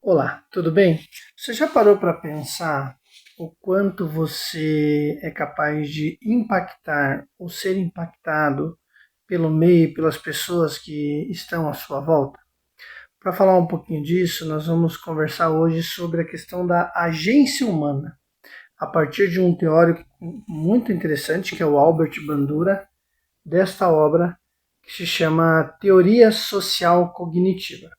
Olá, tudo bem? Você já parou para pensar o quanto você é capaz de impactar ou ser impactado pelo meio, pelas pessoas que estão à sua volta? Para falar um pouquinho disso, nós vamos conversar hoje sobre a questão da agência humana, a partir de um teórico muito interessante que é o Albert Bandura, desta obra que se chama Teoria Social Cognitiva.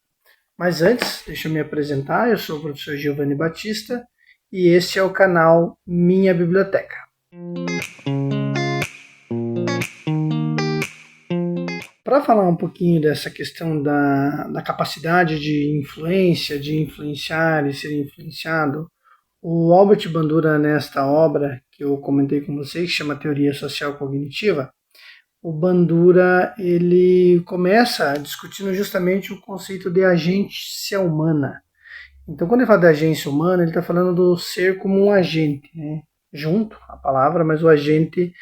Mas antes, deixa eu me apresentar, eu sou o professor Giovanni Batista e este é o canal Minha Biblioteca. Para falar um pouquinho dessa questão da capacidade de influência, de influenciar e ser influenciado, o Albert Bandura, nesta obra que eu comentei com vocês, que chama Teoria Social Cognitiva, o Bandura ele começa discutindo justamente o conceito de agência humana. Então, quando ele fala da agência humana, ele está falando do ser como um agente, né? Junto a palavra, mas o agente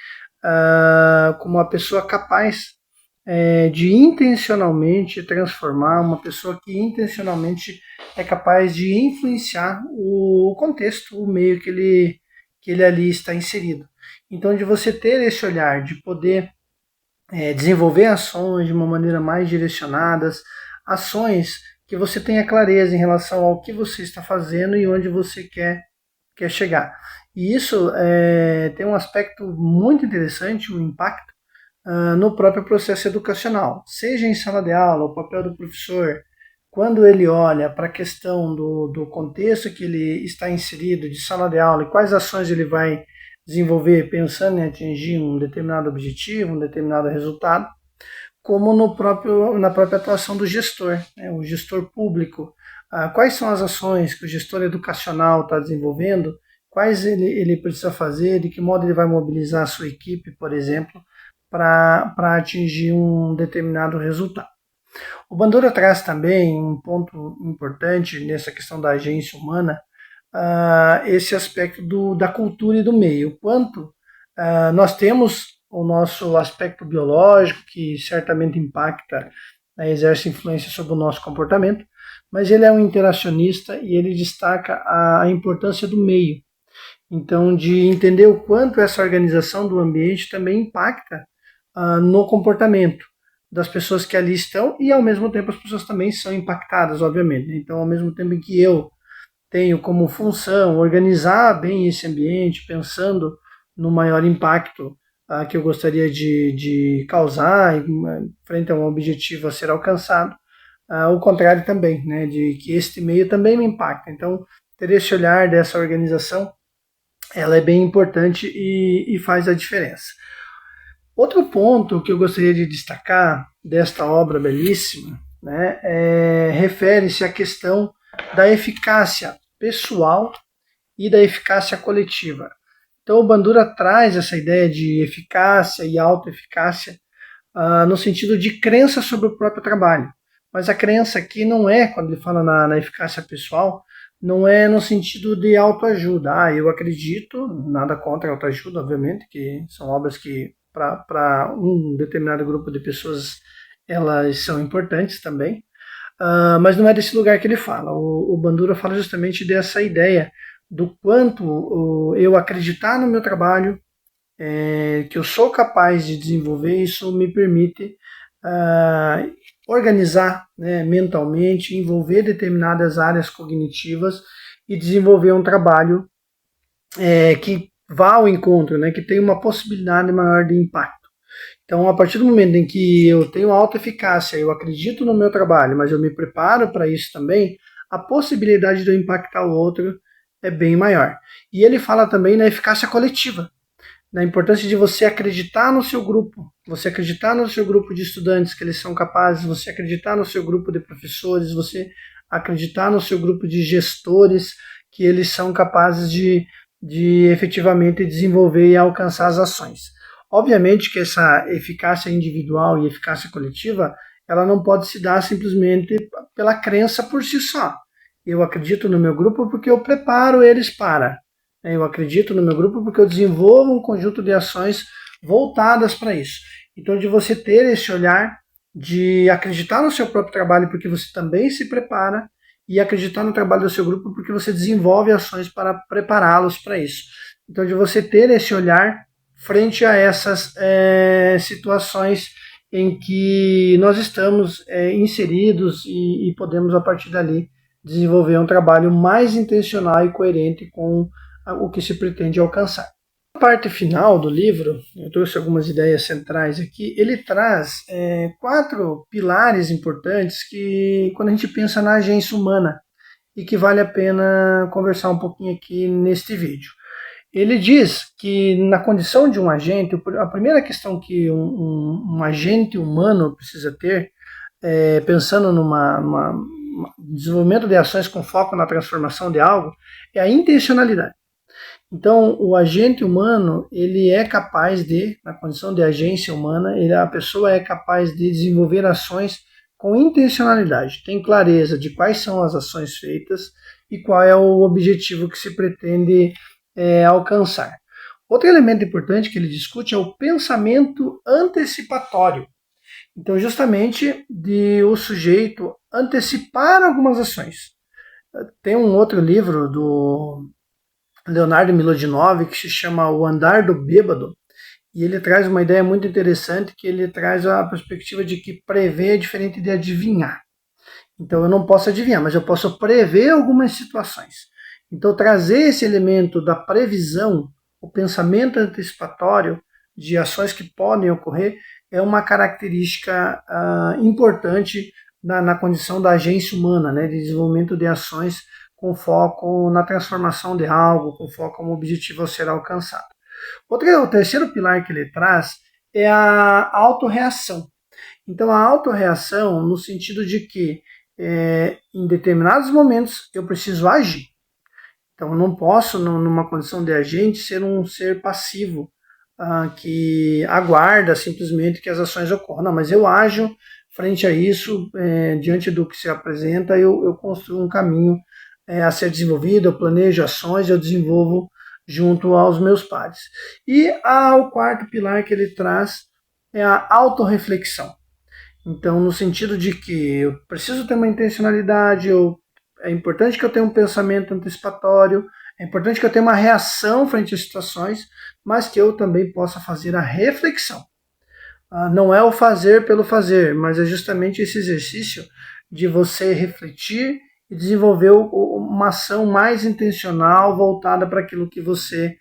como uma pessoa capaz de intencionalmente transformar, uma pessoa que intencionalmente é capaz de influenciar o contexto, o meio que ele ali está inserido. Então, de você ter esse olhar, de poder desenvolver ações de uma maneira mais direcionadas, ações que você tenha clareza em relação ao que você está fazendo e onde você quer chegar. E isso tem um aspecto muito interessante, um impacto no próprio processo educacional, seja em sala de aula, o papel do professor, quando ele olha para a questão do contexto que ele está inserido de sala de aula e quais ações ele vai desenvolver pensando em atingir um determinado objetivo, um determinado resultado, como na própria atuação do gestor, né, o gestor público. Quais são as ações que o gestor educacional está desenvolvendo, quais ele precisa fazer, de que modo ele vai mobilizar a sua equipe, por exemplo, para atingir um determinado resultado. O Bandura traz também um ponto importante nessa questão da agência humana, esse aspecto da cultura e do meio. O quanto nós temos o nosso aspecto biológico, que certamente impacta, exerce influência sobre o nosso comportamento, mas ele é um interacionista e ele destaca a importância do meio. Então, de entender o quanto essa organização do ambiente também impacta no comportamento das pessoas que ali estão e, ao mesmo tempo, as pessoas também são impactadas, obviamente. Então, ao mesmo tempo em que eu tenho como função organizar bem esse ambiente, pensando no maior impacto que eu gostaria de causar frente a um objetivo a ser alcançado, o contrário também, né, de que este meio também me impacta. Então, ter esse olhar dessa organização, ela é bem importante e faz a diferença. Outro ponto que eu gostaria de destacar desta obra belíssima, né, refere-se à questão da eficácia pessoal e da eficácia coletiva. Então, o Bandura traz essa ideia de eficácia e autoeficácia no sentido de crença sobre o próprio trabalho. Mas a crença aqui não é, quando ele fala na eficácia pessoal, não é no sentido de autoajuda. Eu acredito, nada contra a autoajuda, obviamente, que são obras que para um determinado grupo de pessoas elas são importantes também, mas não é desse lugar que ele fala. O Bandura fala justamente dessa ideia do quanto eu acreditar no meu trabalho, que eu sou capaz de desenvolver, isso me permite organizar, né, mentalmente, envolver determinadas áreas cognitivas e desenvolver um trabalho que vá ao encontro, né, que tenha uma possibilidade maior de impacto. Então, a partir do momento em que eu tenho alta eficácia, eu acredito no meu trabalho, mas eu me preparo para isso também, a possibilidade de eu impactar o outro é bem maior. E ele fala também na eficácia coletiva, na importância de você acreditar no seu grupo, você acreditar no seu grupo de estudantes que eles são capazes, você acreditar no seu grupo de professores, você acreditar no seu grupo de gestores que eles são capazes de efetivamente desenvolver e alcançar as ações. Obviamente que essa eficácia individual e eficácia coletiva, ela não pode se dar simplesmente pela crença por si só. Eu acredito no meu grupo porque eu preparo eles para. Eu acredito no meu grupo porque eu desenvolvo um conjunto de ações voltadas para isso. Então, de você ter esse olhar de acreditar no seu próprio trabalho porque você também se prepara e acreditar no trabalho do seu grupo, porque você desenvolve ações para prepará-los para isso. Então, de você ter esse olhar frente a essas situações em que nós estamos inseridos e podemos, a partir dali, desenvolver um trabalho mais intencional e coerente com o que se pretende alcançar. Na parte final do livro, eu trouxe algumas ideias centrais aqui, ele traz 4 pilares importantes que, quando a gente pensa na agência humana, e que vale a pena conversar um pouquinho aqui neste vídeo. Ele diz que na condição de um agente, a primeira questão que um agente humano precisa ter, pensando numa desenvolvimento de ações com foco na transformação de algo, é a intencionalidade. Então, o agente humano, ele é capaz de, na condição de agência humana, a pessoa é capaz de desenvolver ações com intencionalidade, tem clareza de quais são as ações feitas e qual é o objetivo que se pretende alcançar. Outro elemento importante que ele discute é o pensamento antecipatório. Então, justamente de o sujeito antecipar algumas ações. Tem um outro livro do Leonardo Milodinov que se chama O Andar do Bêbado, e ele traz uma ideia muito interessante, que ele traz a perspectiva de que prever é diferente de adivinhar. Então eu não posso adivinhar, mas eu posso prever algumas situações. Então trazer esse elemento da previsão, o pensamento antecipatório de ações que podem ocorrer, é uma característica importante na condição da agência humana, né, de desenvolvimento de ações com foco na transformação de algo, com foco no objetivo a ser alcançado. O terceiro pilar que ele traz é a autorreação. Então, a autorreação no sentido de que em determinados momentos eu preciso agir. Então, eu não posso, numa condição de agente, ser um ser passivo que aguarda simplesmente que as ações ocorram. Não, mas eu ajo frente a isso, diante do que se apresenta, eu construo um caminho a ser desenvolvido, eu planejo ações, eu desenvolvo junto aos meus pares. E o quarto pilar que ele traz é a autorreflexão. Então, no sentido de que eu preciso ter uma intencionalidade, é importante que eu tenha um pensamento antecipatório, é importante que eu tenha uma reação frente às situações, mas que eu também possa fazer a reflexão. Não é o fazer pelo fazer, mas é justamente esse exercício de você refletir e desenvolver uma ação mais intencional voltada para aquilo que você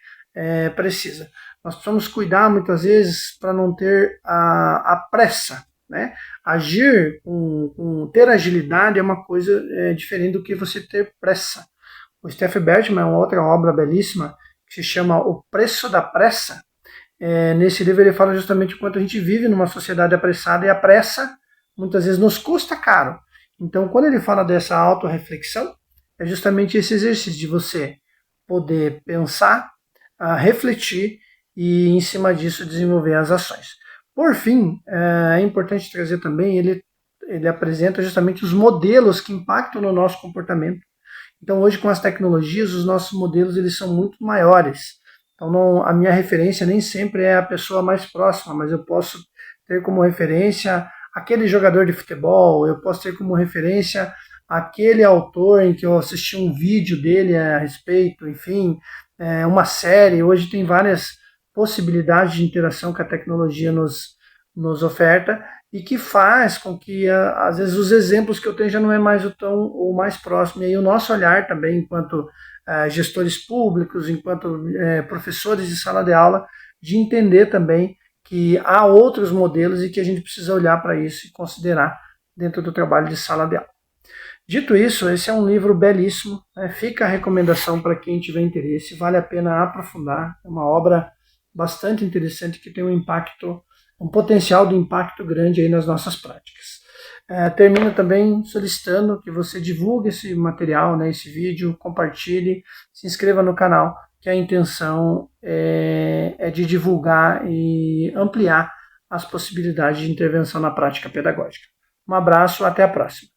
precisa. Nós precisamos cuidar muitas vezes para não ter a pressa, né? Agir ter agilidade é uma coisa diferente do que você ter pressa. O Stephen Bertman, uma outra obra belíssima que se chama O Preço da Pressa. Nesse livro ele fala justamente o quanto a gente vive numa sociedade apressada, e a pressa muitas vezes nos custa caro. Então, quando ele fala dessa autorreflexão, é justamente esse exercício de você poder pensar, refletir e, em cima disso, desenvolver as ações. Por fim, é importante trazer também, ele apresenta justamente os modelos que impactam no nosso comportamento. Então, hoje, com as tecnologias, os nossos modelos eles são muito maiores. Então, a minha referência nem sempre é a pessoa mais próxima, mas eu posso ter como referência aquele jogador de futebol, eu posso ter como referência aquele autor em que eu assisti um vídeo dele a respeito, enfim, uma série. Hoje tem várias possibilidades de interação que a tecnologia nos oferta e que faz com que, às vezes, os exemplos que eu tenho já não é mais o mais próximo. E aí o nosso olhar também, enquanto gestores públicos, enquanto professores de sala de aula, de entender também que há outros modelos e que a gente precisa olhar para isso e considerar dentro do trabalho de sala de aula. Dito isso, esse é um livro belíssimo, fica a recomendação para quem tiver interesse, vale a pena aprofundar, é uma obra bastante interessante que tem um potencial de impacto grande aí nas nossas práticas. Termino também solicitando que você divulgue esse material, esse vídeo, compartilhe, se inscreva no canal, que a intenção é de divulgar e ampliar as possibilidades de intervenção na prática pedagógica. Um abraço, até a próxima.